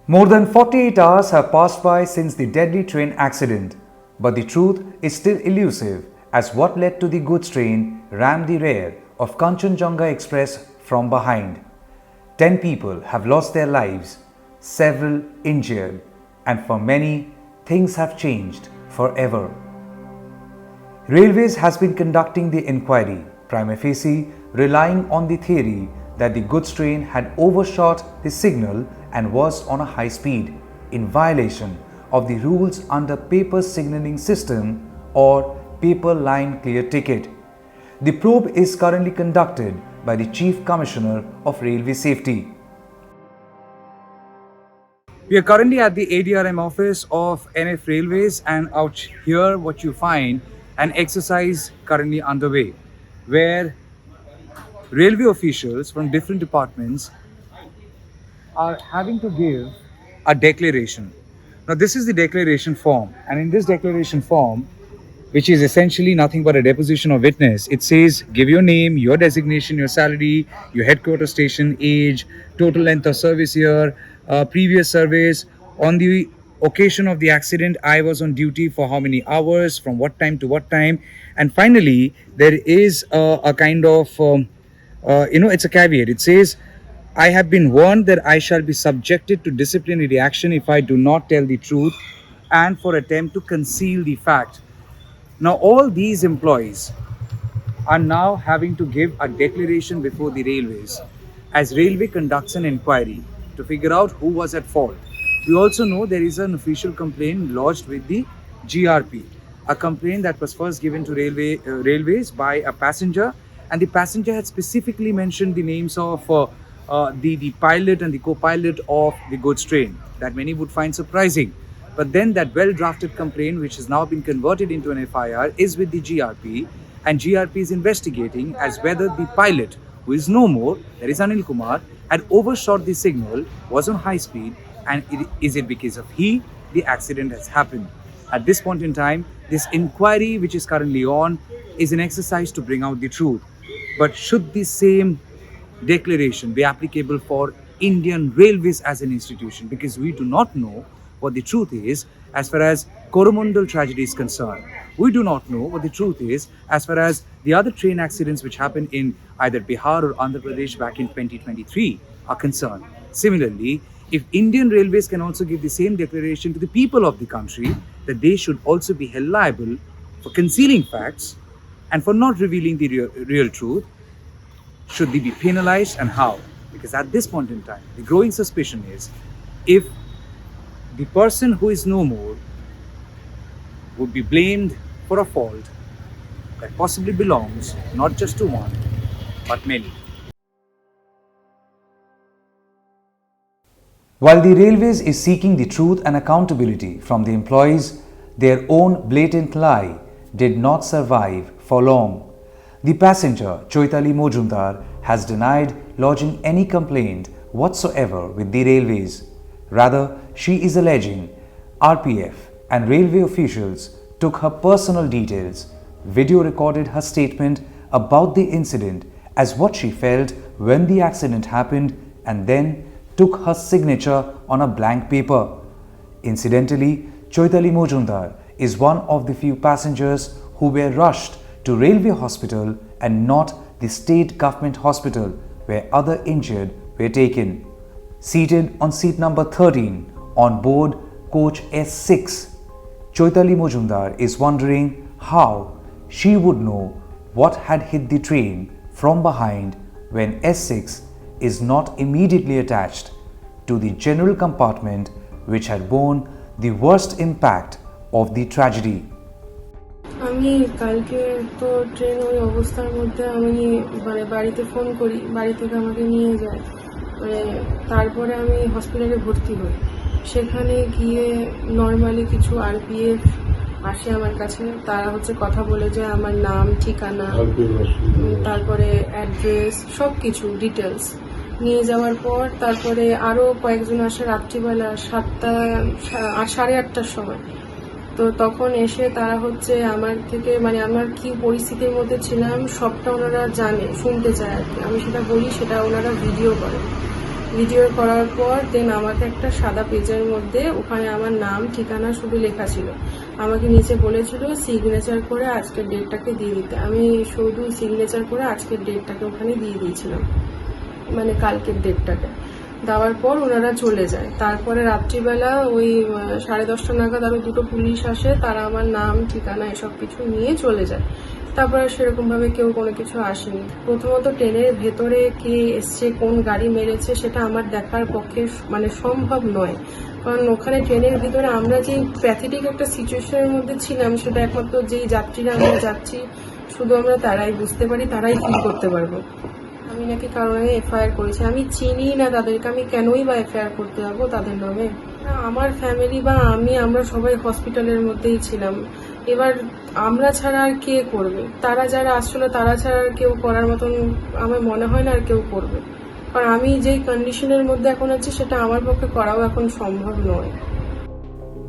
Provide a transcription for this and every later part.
More than 48 hours have passed by since the deadly train accident, but the truth is still elusive as what led to the goods train rammed the rear of Kanchanjunga Express from behind. 10 people have lost their lives, several injured, and for many, things have changed forever. Railways has been conducting the inquiry, prima facie relying on the theory that the goods train had overshot the signal and was on a high speed, in violation of the rules under paper signalling system or paper line clear ticket. The probe is currently conducted by the Chief Commissioner of Railway Safety. We are currently at the ADRM office of NF Railways, and out here what you find an exercise currently underway where railway officials from different departments are having to give a declaration. Now this is the declaration form, and in this declaration form, which is essentially nothing but a deposition of witness, it says give your name, your designation, your salary, your headquarters station, age, total length of service year, previous service. On the occasion of the accident, I was on duty for how many hours, from what time to what time, and finally there is a kind of it's a caveat. It says I have been warned that I shall be subjected to disciplinary action if I do not tell the truth and for attempt to conceal the fact. Now all these employees are now having to give a declaration before the railways as railway conducts an inquiry to figure out who was at fault. We also know there is an official complaint lodged with the GRP, a complaint that was first given to railways by a passenger, and the passenger had specifically mentioned the names of the pilot and the co-pilot of the goods train that many would find surprising. But then that well-drafted complaint, which has now been converted into an FIR, is with the GRP, and GRP is investigating as whether the pilot, who is no more, that is Anil Kumar, had overshot the signal, was on high speed, and is it because of the accident has happened. At this point in time, this inquiry which is currently on is an exercise to bring out the truth. But should the same declaration be applicable for Indian Railways as an institution? Because we do not know what the truth is as far as Coromandel tragedy is concerned. We do not know what the truth is as far as the other train accidents which happened in either Bihar or Andhra Pradesh back in 2023 are concerned. Similarly, if Indian Railways can also give the same declaration to the people of the country that they should also be held liable for concealing facts and for not revealing the real truth, should they be penalized and how? Because at this point in time, the growing suspicion is if the person who is no more would be blamed for a fault that possibly belongs not just to one, but many. While the Railways is seeking the truth and accountability from the employees, their own blatant lie did not survive for long. The passenger, Chaitali Majumdar, has denied lodging any complaint whatsoever with the Railways. Rather, she is alleging RPF and railway officials took her personal details, video recorded her statement about the incident as what she felt when the accident happened, and then took her signature on a blank paper. Incidentally, Chaitali Majumdar is one of the few passengers who were rushed to railway hospital and not the state government hospital where other injured were taken. Seated on seat number 13 on board coach S6, Chaitali Majumdar is wondering how she would know what had hit the train from behind when S6 is not immediately attached to the general compartment which had borne the worst impact of the tragedy. আমি কালকে তো train ওই অবস্থার মধ্যে আমি বাড়িতে phone করি, বাড়ি থেকে আমাকে নিয়ে যায়, তারপরে আমি হসপিটালে ভর্তি হই। সেখানে গিয়ে নর্মালি কিছু আরপিএফ আসে আমার কাছে, তারা কথা বলে যে আমার নাম, ঠিকানা, তারপরে অ্যাড্রেস, সব কিছু ডিটেলস নিয়ে যাওয়ার পর তারপরে আরও কয়েকজন আসে রাত্রিবেলা 8:30টার সময়। তো তখন এসে তারা আমার থেকে আমার কি পরিস্থিতির মধ্যে ছিলাম সবটা ওনারা জানে, শুনতে চায় আর কি। আমি সেটা বলি, সেটা ওনারা ভিডিও করে। ভিডিও করার পর দেন আমাকে একটা সাদা পেজের মধ্যে ওখানে আমার নাম ঠিকানা শুধু লেখা ছিল। আমাকে নিচে বলেছিল সিগনেচার করে আজকের ডেটটাকে দিয়ে দিতে। আমি শুধু সিগনেচার করে আজকের ডেটটাকে ওখানে দিয়ে দিয়েছিলাম, মানে কালকের ডেটটাকে। দেওয়ার পর ওনারা চলে যায়। তারপরে রাত্রিবেলা ওই 10:30 নাগাদ আরো দুটো পুলিশ আসে, তারা আমার নাম ঠিকানা এসব কিছু নিয়ে চলে যায়। তারপরে সেরকম ভাবে কেউ কোনো কিছু আসেনি। প্রথমত ট্রেনের ভেতরে কে এসছে, কোন গাড়ি মেরেছে সেটা আমার দেখার পক্ষে মানে সম্ভব নয়, কারণ ওখানে ট্রেনের ভিতরে আমরা যে প্যাথেটিক একটা সিচুয়েশনের মধ্যে ছিলাম সেটা একমাত্র যেই যাত্রীরা আমরা যাচ্ছি শুধু আমরা তারাই বুঝতে পারি, তারাই ফিল করতে পারবো। আমি নাকি কারণে এফআইআর করেছি, আমি চিনি না তাদেরকে, আমি কেনই বা এফআইআর করতে যাবো তাদের নামে? আমার ফ্যামিলি বা আমরা সবাই হসপিটালের মধ্যেই ছিলাম। এবার আমরা ছাড়া আর কে করবে? তারা যারা আসছিল তারা ছাড়া আর কেউ করার মতন আমার মনে হয় না আর কেউ করবে, কারণ আমি যেই কন্ডিশনের মধ্যে এখন আছি সেটা আমার পক্ষে করাও এখন সম্ভব নয়।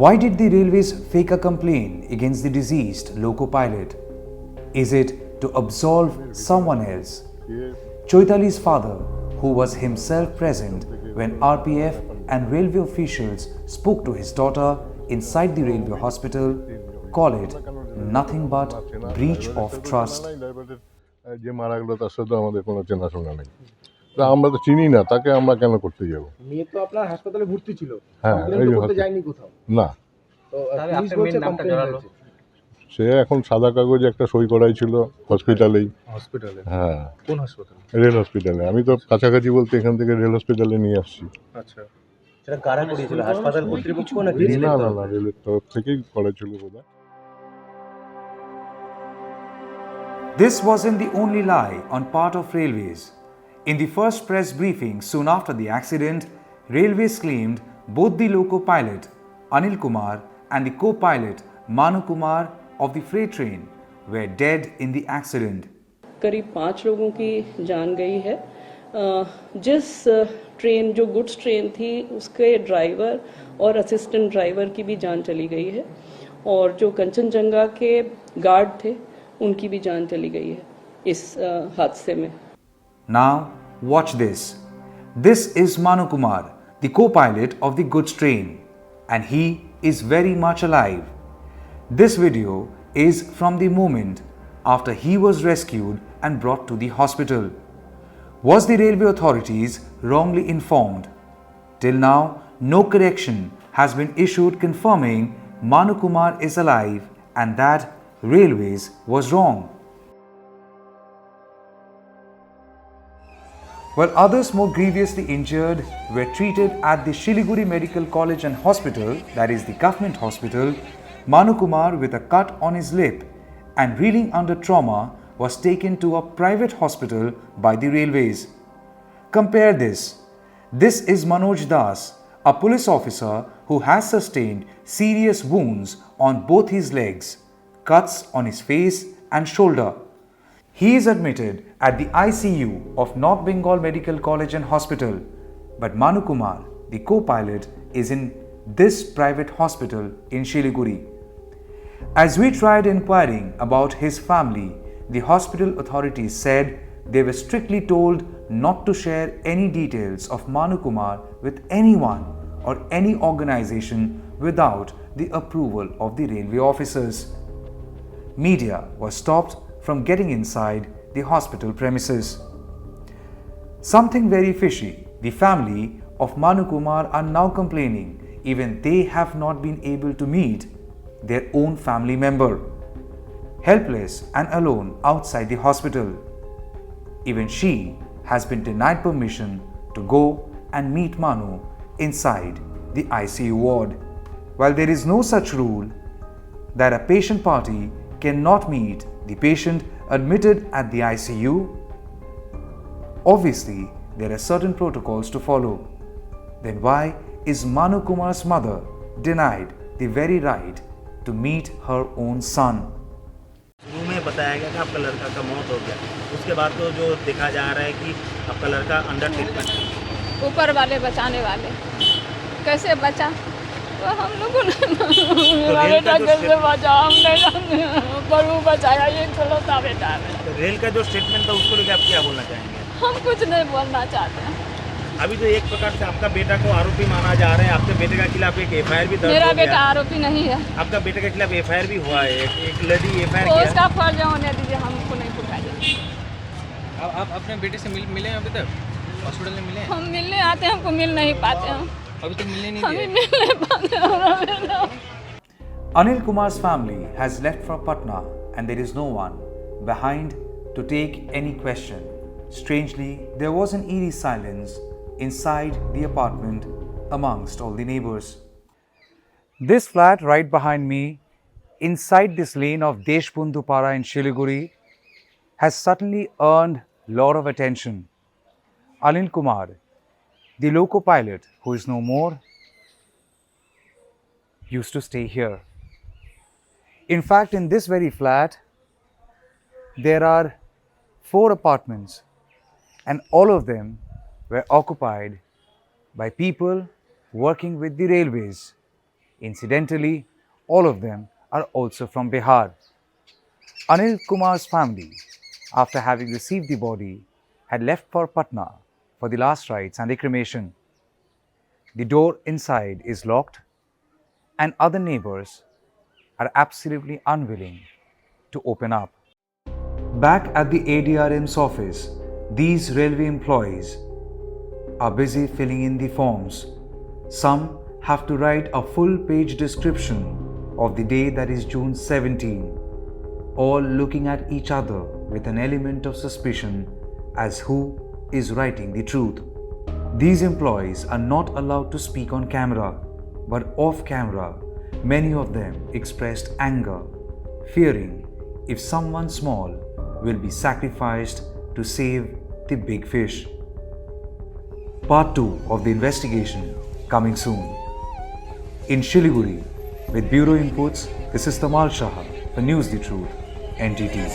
Why did the railways fake a complaint against the deceased loco-pilot? Is it to absolve someone else? Chaitali's father, who was himself present when RPF and railway officials spoke to his daughter inside the railway hospital, called it nothing but breach of trust. যে মারা গেল তার সাথে আমাদের কোনো চেনাশোনা নেই, তা আমরা তো চিনি না, তাকে আমরা কেন করতে যাব? মেয়ে তো আপনার হাসপাতালে ভর্তি ছিল, হ্যাঁ, এই যে করতে যায়নি কোথাও না। তো পুলিশ বলছে কমপ্লেইন হয়েছে। সে এখন সাদা কাগজে একটা সই করাই ছিল হসপিটালেই। হসপিটালে? হ্যাঁ। কোন হাসপাতালে? রেল হসপিটালে। আমি তো কাছাকাছি বলতে এখান থেকে রেল হসপিটালে নিয়ে আসছি। আচ্ছা, সেটা কারা করিয়েছিল? হাসপাতাল কর্তৃপক্ষ নাকি? না না না, রেলের তরফ থেকেই করেছিল বোধহয়। This wasn't the only lie on part of railways. In the first press briefing soon after the accident, railways claimed both the loco-pilot Anil Kumar and the co-pilot Manu Kumar of the freight train were dead in the accident. करीब 5 लोगों की जान गई है। जिस train जो goods train थी उसके ड्राइवर और असिस्टेंट ड्राइवर की भी जान चली गई है, और जो कंचनजंगा के गार्ड थे उनकी भी जान चली गई है इस हादसे में। Now watch this. This is Manu Kumar, the co-pilot of the goods train, and he is very much alive. This video is from the moment after he was rescued and brought to the hospital. Was the railway authorities wrongly informed? Till now, no correction has been issued confirming Manu Kumar is alive and that railways was wrong. While others more grievously injured were treated at the Shiliguri Medical College and Hospital, that is the government hospital, Manu Kumar with a cut on his lip and reeling under trauma was taken to a private hospital by the railways. Compare this. This is Manoj Das, a police officer who has sustained serious wounds on both his legs, cuts on his face and shoulder. He is admitted at the ICU of North Bengal Medical College and Hospital, but Manu Kumar, the co-pilot, is in this private hospital in Shiliguri. As we tried inquiring about his family, the hospital authorities said they were strictly told not to share any details of Manu Kumar with anyone or any organization without the approval of the railway officers. Media was stopped from getting inside the hospital premises. Something very fishy. The family of Manu Kumar are now complaining even they have not been able to meet their own family member, helpless and alone outside the hospital. Even she has been denied permission to go and meet Manu inside the ICU ward. While there is no such rule that a patient party cannot meet the patient admitted at the ICU, obviously there are certain protocols to follow. Then why is Manu Kumar's mother denied the very right to meet her own son? शुरू में बताया गया कि आपका लड़का का मौत हो गया, उसके बाद तो जो देखा जा रहा है कि आपका लड़का अंडर ट्रीटमेंट है। ऊपर वाले बचाने वाले कैसे बचा तो हम लोगों ने कैसे बचा, हम नहीं जानते, बड़ू बचाया, ये इकलौता बेटा है। रेल का जो स्टेटमेंट था उसको लेकर आप क्या बोलना चाहेंगे? हम कुछ नहीं बोलना चाहते हैं, अभी तो एक प्रकार से आपका बेटा को आरोपी माना जा रहा है, आपके बेटे के खिलाफ एक एफआईआर भी दर्ज मेरा हो गया बेटा है। आरोपी नहीं है, आपका बेटे के खिलाफ एफआईआर भी हुआ है, एक लड़ी एफआईआर वो किया है। उसका फर्ज है, होने दीजिए, हमको नहीं पुकारिए। आप अपने बेटे से मिले हैं अभी तक? हॉस्पिटल में मिले हैं? हम मिलने आते हैं, हमको मिल नहीं पाते हैं, अभी तक मिलने नहीं हम दिए? मिल नहीं पाते हैं हमारा बेटा। Anil Kumar's family has left for Patna and there is no one behind to take any question. Strangely, there was an eerie silence inside the apartment amongst all the neighbors. This flat right behind me, inside this lane of Deshbandhu in Shiliguri, has suddenly earned lot of attention. Anil Kumar, the loco-pilot who is no more, used to stay here. In fact, in this very flat, there are 4 apartments and all of them were occupied by people working with the railways. Incidentally, all of them are also from Bihar. Anil Kumar's family, after having received the body, had left for Patna for the last rites and the cremation. The door inside is locked and other neighbors are absolutely unwilling to open up. Back at the ADRM's office, these railway employees are busy filling in the forms. Some have to write a full-page description of the day, that is June 17, all looking at each other with an element of suspicion as who is writing the truth. These employees are not allowed to speak on camera, but off camera, many of them expressed anger, fearing if someone small will be sacrificed to save the big fish. Part 2 of the investigation coming soon. In Shiliguri, with Bureau Inputs, this is Tamal Saha for News the Truth, NTT.